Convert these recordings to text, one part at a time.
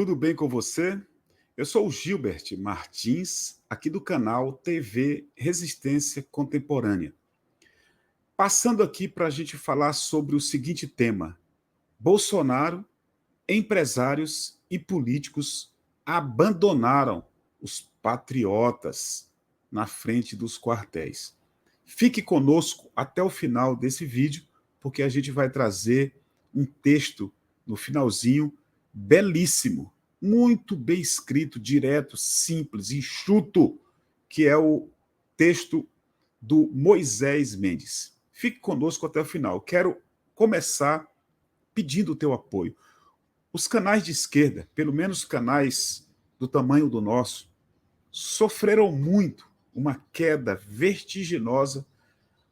Tudo bem com você? Eu sou o Gilbert Martins, aqui do canal TV Resistência Contemporânea. Passando aqui para a gente falar sobre o seguinte tema: Bolsonaro, empresários e políticos abandonaram os patriotas na frente dos quartéis. Fique conosco até o final desse vídeo, porque a gente vai trazer um texto no finalzinho belíssimo, muito bem escrito, direto, simples, enxuto, que é o texto do Moisés Mendes. Fique conosco até o final. Quero começar pedindo o teu apoio. Os canais de esquerda, pelo menos canais do tamanho do nosso, sofreram muito uma queda vertiginosa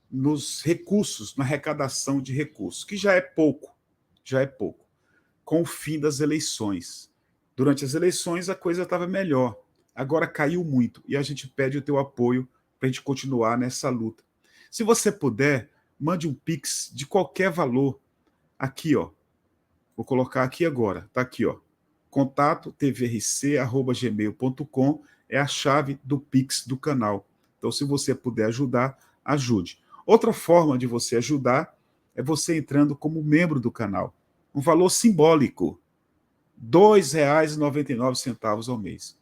nos recursos, na arrecadação de recursos, que já é pouco, com o fim das eleições. Durante as eleições a coisa estava melhor, agora caiu muito e a gente pede o teu apoio para a gente continuar nessa luta. Se você puder, mande um Pix de qualquer valor, aqui, ó. Vou colocar aqui agora, tá aqui, ó. Contato tvrc@gmail.com é a chave do Pix do canal. Então, se você puder ajudar, ajude. Outra forma de você ajudar é você entrando como membro do canal. Um valor simbólico, R$ 2,99 ao mês.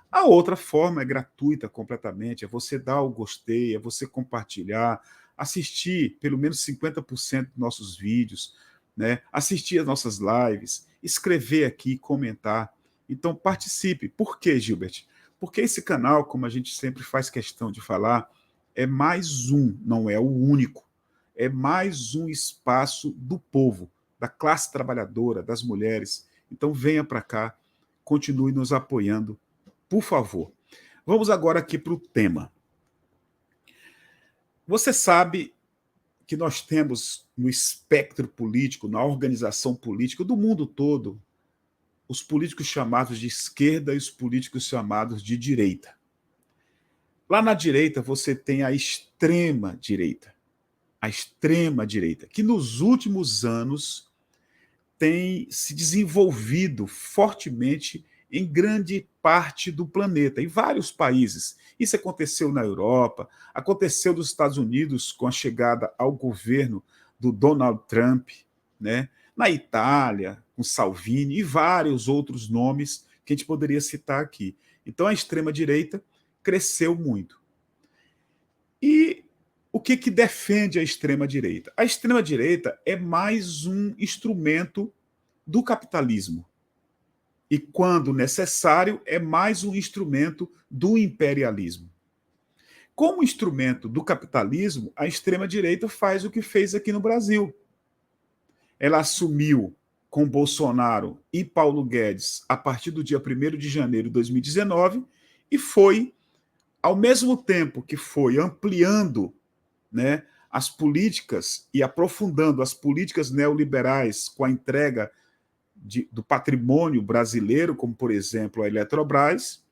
A outra forma é gratuita completamente, é você dar o gostei, é você compartilhar, assistir pelo menos 50% dos nossos vídeos, né? Assistir as nossas lives, escrever aqui, comentar. Então participe. Por quê, Gilbert? Porque esse canal, como a gente sempre faz questão de falar, é mais um, não é o único. É mais um espaço do povo, da classe trabalhadora, das mulheres. Então venha para cá, continue nos apoiando, por favor. Vamos agora aqui para o tema. Você sabe que nós temos no espectro político, na organização política do mundo todo, os políticos chamados de esquerda e os políticos chamados de direita. Lá na direita você tem a extrema direita, que nos últimos anos tem se desenvolvido fortemente em grande parte do planeta, em vários países. Isso aconteceu na Europa, aconteceu nos Estados Unidos com a chegada ao governo do Donald Trump, né? Na Itália, com Salvini e vários outros nomes que a gente poderia citar aqui. Então a extrema-direita cresceu muito. E o que defende a extrema-direita? A extrema-direita é mais um instrumento do capitalismo. E, quando necessário, é mais um instrumento do imperialismo. Como instrumento do capitalismo, a extrema-direita faz o que fez aqui no Brasil. Ela assumiu com Bolsonaro e Paulo Guedes a partir do dia 1º de janeiro de 2019 e foi, ao mesmo tempo que foi ampliando, né, as políticas e aprofundando as políticas neoliberais com a entrega do patrimônio brasileiro, como, por exemplo, a Eletrobras,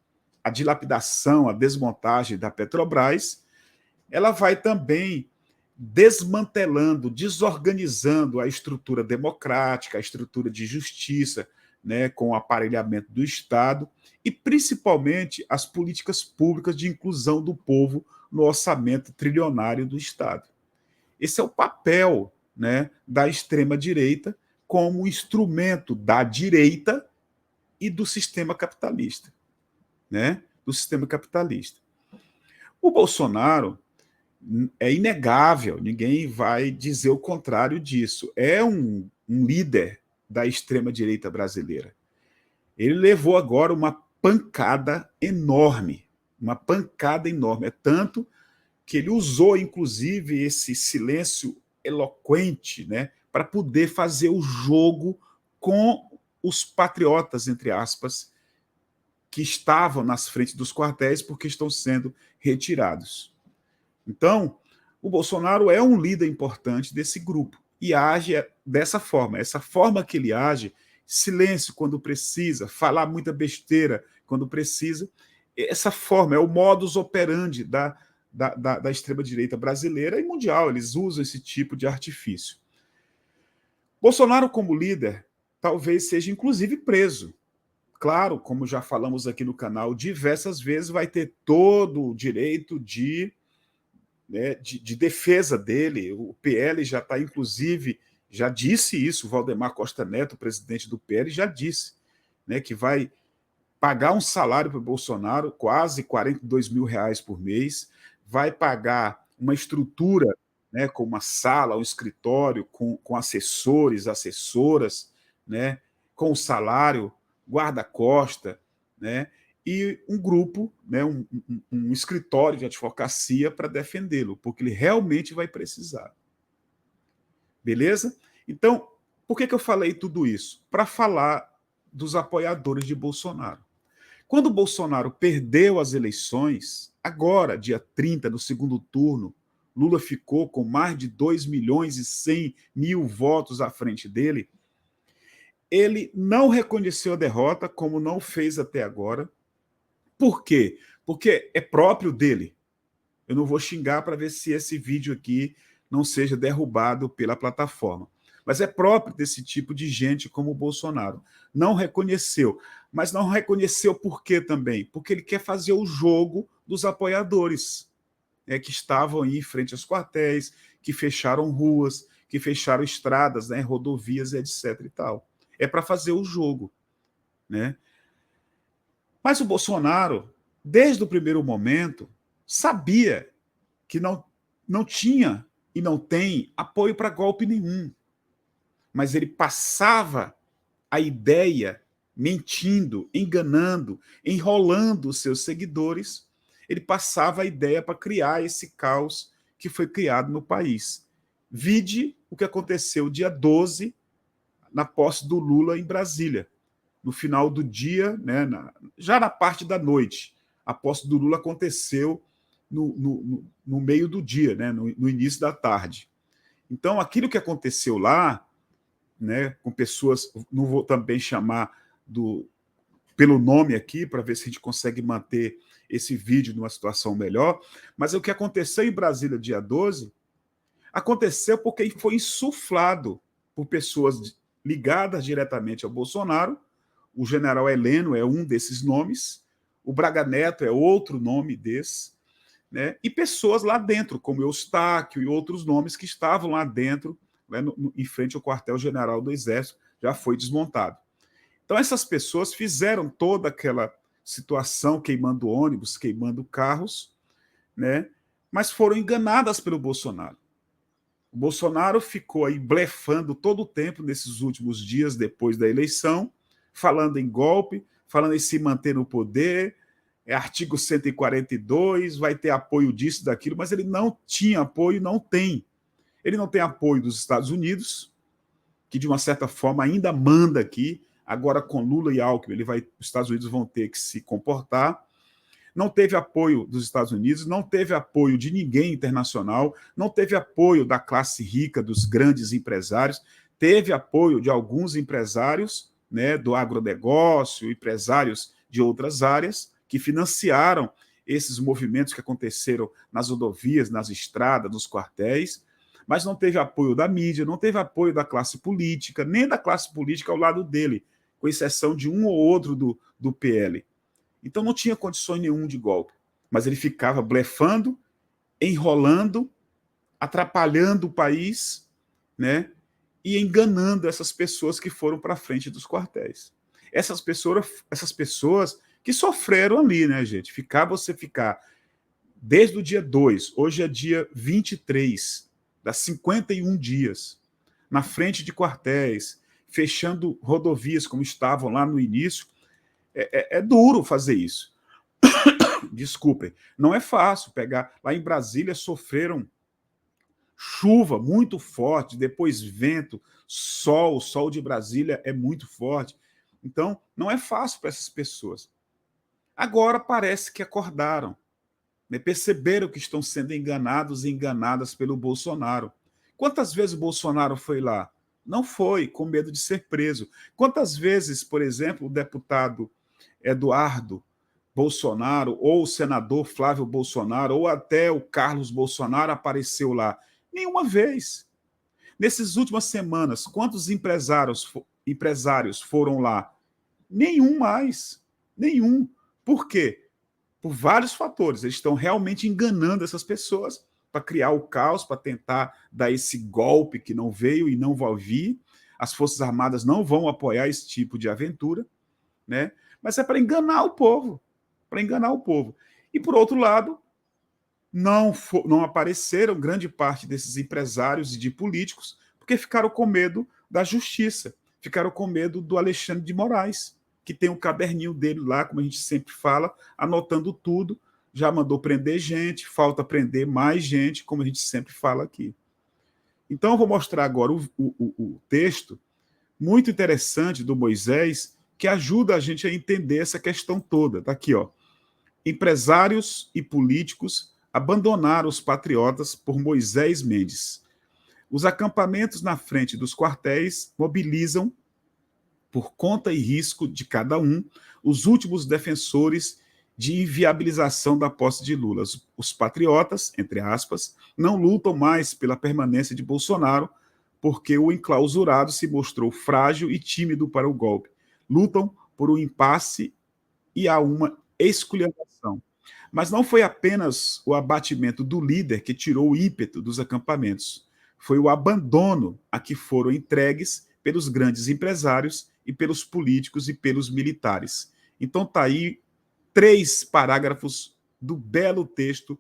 a dilapidação, a desmontagem da Petrobras, ela vai também desmantelando, desorganizando a estrutura democrática, a estrutura de justiça, né, com o aparelhamento do Estado e, principalmente, as políticas públicas de inclusão do povo no orçamento trilionário do Estado. Esse é o papel, né, da extrema-direita como instrumento da direita e do sistema capitalista, né? Do sistema capitalista. O Bolsonaro é inegável, ninguém vai dizer o contrário disso. É um líder da extrema-direita brasileira. Ele levou agora uma pancada enorme, é tanto que ele usou, inclusive, esse silêncio eloquente, né, para poder fazer o jogo com os patriotas, entre aspas, que estavam nas frentes dos quartéis porque estão sendo retirados. Então, o Bolsonaro é um líder importante desse grupo e age dessa forma. Essa forma que ele age, silêncio quando precisa, falar muita besteira quando precisa, essa forma é o modus operandi da extrema-direita brasileira e mundial. Eles usam esse tipo de artifício. Bolsonaro, como líder, talvez seja inclusive preso. claro, como já falamos aqui no canal diversas vezes, vai ter todo o direito de defesa dele. O PL já está, inclusive, já disse isso, o Valdemar Costa Neto, presidente do PL, já disse, né, que vai pagar um salário para o Bolsonaro, quase R$ 42.000 por mês, vai pagar uma estrutura, né, com uma sala, um escritório, com assessores, assessoras, né, com o salário, guarda-costa, né, e um grupo, né, um escritório de advocacia para defendê-lo, porque ele realmente vai precisar. Beleza? Então, por que eu falei tudo isso? Para falar dos apoiadores de Bolsonaro. Quando o Bolsonaro perdeu as eleições, agora, dia 30, no segundo turno, Lula ficou com mais de 2.100.000 votos à frente dele, ele não reconheceu a derrota, como não fez até agora. Por quê? Porque é próprio dele. Eu não vou xingar para ver se esse vídeo aqui não seja derrubado pela plataforma. Mas é próprio desse tipo de gente como o Bolsonaro. Não reconheceu. Mas não reconheceu por quê também? Porque ele quer fazer o jogo dos apoiadores, que estavam aí em frente aos quartéis, que fecharam ruas, que fecharam estradas, né, rodovias, etc. e tal. É para fazer o jogo, né? Mas o Bolsonaro, desde o primeiro momento, sabia que não tinha e não tem apoio para golpe nenhum. Mas ele passava a ideia, mentindo, enganando, enrolando os seus seguidores, ele passava a ideia para criar esse caos que foi criado no país. Vide o que aconteceu dia 12, na posse do Lula em Brasília. No final do dia, né, já na parte da noite, a posse do Lula aconteceu no meio do dia, né, no início da tarde. Então, aquilo que aconteceu lá, né, com pessoas, não vou também chamar pelo nome aqui, para ver se a gente consegue manter esse vídeo numa situação melhor, mas o que aconteceu em Brasília, dia 12, aconteceu porque foi insuflado por pessoas ligadas diretamente ao Bolsonaro. O general Heleno é um desses nomes, o Braga Neto é outro nome desse, né? E pessoas lá dentro, como Eustáquio e outros nomes que estavam lá dentro, né, em frente ao quartel-general do Exército, já foi desmontado. Então, essas pessoas fizeram toda aquela situação, queimando ônibus, queimando carros, né? Mas foram enganadas pelo Bolsonaro. O Bolsonaro ficou aí blefando todo o tempo nesses últimos dias depois da eleição, falando em golpe, falando em se manter no poder, artigo 142, vai ter apoio disso, daquilo, mas ele não tinha apoio, não tem. Ele não tem apoio dos Estados Unidos, que de uma certa forma ainda manda aqui, agora com Lula e Alckmin, os Estados Unidos vão ter que se comportar. Não teve apoio dos Estados Unidos, não teve apoio de ninguém internacional, não teve apoio da classe rica, dos grandes empresários, teve apoio de alguns empresários, né, do agronegócio, empresários de outras áreas, que financiaram esses movimentos que aconteceram nas rodovias, nas estradas, nos quartéis, mas não teve apoio da mídia, não teve apoio da classe política, nem da classe política ao lado dele, com exceção de um ou outro do PL. Então não tinha condições nenhum de golpe, mas ele ficava blefando, enrolando, atrapalhando o país, né? E enganando essas pessoas que foram para frente dos quartéis. Essas pessoas que sofreram ali, né, gente? Você ficar desde o dia 2, hoje é dia 23, dá 51 dias, na frente de quartéis, fechando rodovias como estavam lá no início, é duro fazer isso. Desculpem, não é fácil pegar. Lá em Brasília sofreram chuva muito forte, depois vento, sol, o sol de Brasília é muito forte. Então, não é fácil para essas pessoas. Agora parece que acordaram, né? Perceberam que estão sendo enganados e enganadas pelo Bolsonaro. Quantas vezes o Bolsonaro foi lá? Não foi, com medo de ser preso. Quantas vezes, por exemplo, o deputado Eduardo Bolsonaro, ou o senador Flávio Bolsonaro, ou até o Carlos Bolsonaro apareceu lá? Nenhuma vez. Nessas últimas semanas, quantos empresários foram lá Nenhum mais. Nenhum. Por quê? Por vários fatores. Eles estão realmente enganando essas pessoas para criar o caos, para tentar dar esse golpe que não veio e não vai vir. As Forças Armadas não vão apoiar esse tipo de aventura, né? Mas é para enganar o povo. Para enganar o povo. E, por outro lado, não apareceram grande parte desses empresários e de políticos porque ficaram com medo da justiça, ficaram com medo do Alexandre de Moraes, que tem um caderninho dele lá, como a gente sempre fala, anotando tudo, já mandou prender gente, falta prender mais gente, como a gente sempre fala aqui. Então, eu vou mostrar agora o texto muito interessante do Moisés, que ajuda a gente a entender essa questão toda. Está aqui, ó. Empresários e políticos abandonaram os patriotas por Moisés Mendes. Os acampamentos na frente dos quartéis mobilizam, por conta e risco de cada um, os últimos defensores de inviabilização da posse de Lula. Os patriotas, entre aspas, não lutam mais pela permanência de Bolsonaro, porque o enclausurado se mostrou frágil e tímido para o golpe. Lutam por um impasse e a uma esculhambação. Mas não foi apenas o abatimento do líder que tirou o ímpeto dos acampamentos. Foi o abandono a que foram entregues pelos grandes empresários e pelos políticos e pelos militares. Então está aí 3 parágrafos do belo texto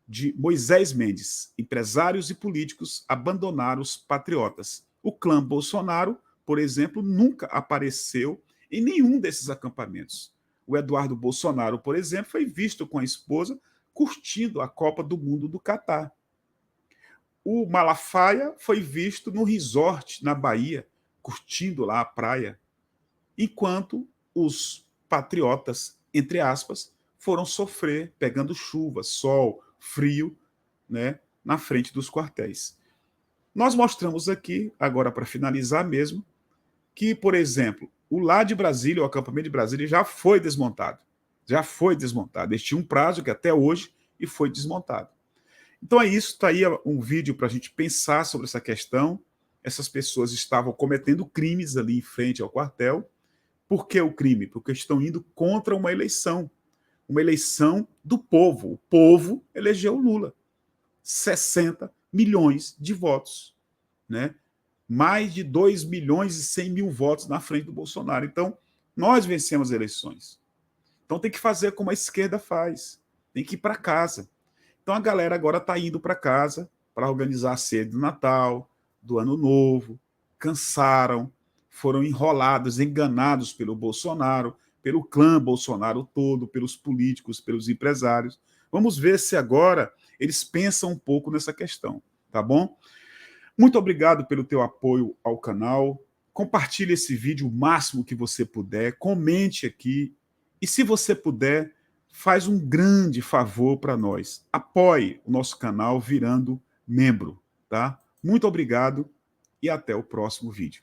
de Moisés Mendes. Empresários e políticos abandonaram os patriotas. O clã Bolsonaro, por exemplo, nunca apareceu em nenhum desses acampamentos. O Eduardo Bolsonaro, por exemplo, foi visto com a esposa curtindo a Copa do Mundo do Catar. O Malafaia foi visto no resort na Bahia, curtindo lá a praia, enquanto os patriotas, entre aspas, foram sofrer pegando chuva, sol, frio, né, na frente dos quartéis. Nós mostramos aqui, agora para finalizar mesmo, que, por exemplo, o lá de Brasília, o acampamento de Brasília, já foi desmontado. Já foi desmontado. Eles tinham um prazo que até hoje e foi desmontado. Então é isso, está aí um vídeo para a gente pensar sobre essa questão. Essas pessoas estavam cometendo crimes ali em frente ao quartel. Por que o crime? Porque estão indo contra uma eleição do povo. O povo elegeu o Lula. 60 milhões de votos, né? Mais de 2 milhões e 100 mil votos na frente do Bolsonaro. Então, nós vencemos as eleições. Então, tem que fazer como a esquerda faz. Tem que ir para casa. Então, a galera agora está indo para casa para organizar a ceia do Natal, do Ano Novo. Cansaram, foram enrolados, enganados pelo Bolsonaro, pelo clã Bolsonaro todo, pelos políticos, pelos empresários. Vamos ver se agora eles pensam um pouco nessa questão, tá bom? Muito obrigado pelo teu apoio ao canal. Compartilhe esse vídeo o máximo que você puder, comente aqui e, se você puder, faz um grande favor para nós. Apoie o nosso canal virando membro, tá? Muito obrigado e até o próximo vídeo.